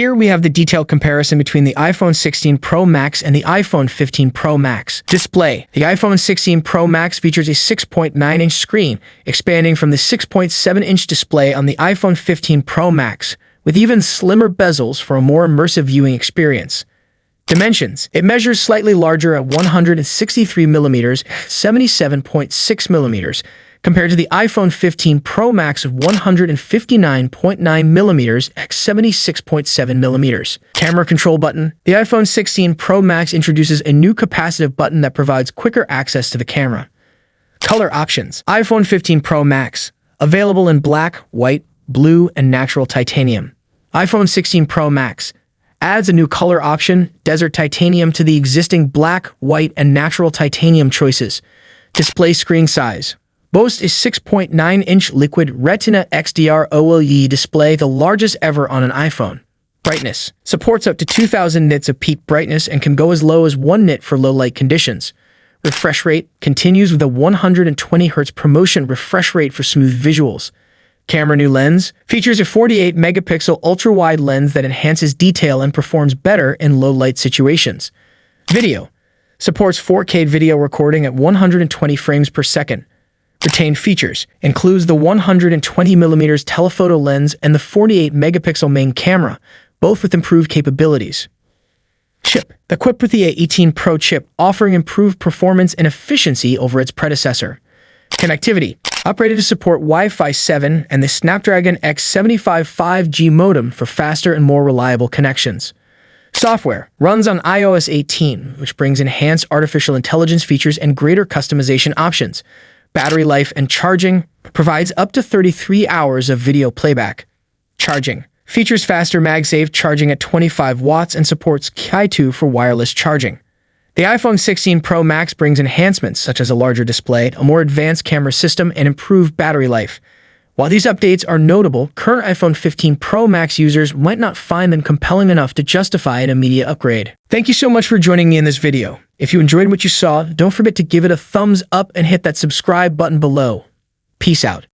Here we have the detailed comparison between the iPhone 16 Pro Max and the iPhone 15 Pro Max. Display. The iPhone 16 Pro Max features a 6.9-inch screen, expanding from the 6.7-inch display on the iPhone 15 Pro Max, with even slimmer bezels for a more immersive viewing experience. Dimensions. It measures slightly larger at 163mm, 77.6mm, compared to the iPhone 15 Pro Max of 159.9mm x 76.7mm. Camera control button. The iPhone 16 Pro Max introduces a new capacitive button that provides quicker access to the camera. Color options. iPhone 15 Pro Max. Available in black, white, blue, and natural titanium. iPhone 16 Pro Max. Adds a new color option, desert titanium, to the existing black, white, and natural titanium choices. Display screen size. Boasts a 6.9-inch liquid Retina XDR OLED display, the largest ever on an iPhone. Brightness. Supports up to 2000 nits of peak brightness and can go as low as 1 nit for low light conditions. Refresh rate continues with a 120Hz ProMotion refresh rate for smooth visuals. Camera new lens. Features a 48-megapixel ultra-wide lens that enhances detail and performs better in low light situations. Video. Supports 4K video recording at 120 frames per second. Retained features includes the 120mm telephoto lens and the 48-megapixel main camera, both with improved capabilities. Chip. Equipped with the A18 Pro chip, offering improved performance and efficiency over its predecessor. Connectivity. Upgraded to support Wi-Fi 7 and the Snapdragon X75 5G modem for faster and more reliable connections. Software. Runs on iOS 18, which brings enhanced artificial intelligence features and greater customization options. Battery life and charging. Provides up to 33 hours of video playback. Charging. Features faster MagSafe charging at 25 watts and supports Qi2 for wireless charging. The iPhone 16 Pro Max brings enhancements such as a larger display, a more advanced camera system, and improved battery life. While these updates are notable, current iPhone 15 Pro Max users might not find them compelling enough to justify an immediate upgrade. Thank you so much for joining me in this video. If you enjoyed what you saw, don't forget to give it a thumbs up and hit that subscribe button below. Peace out.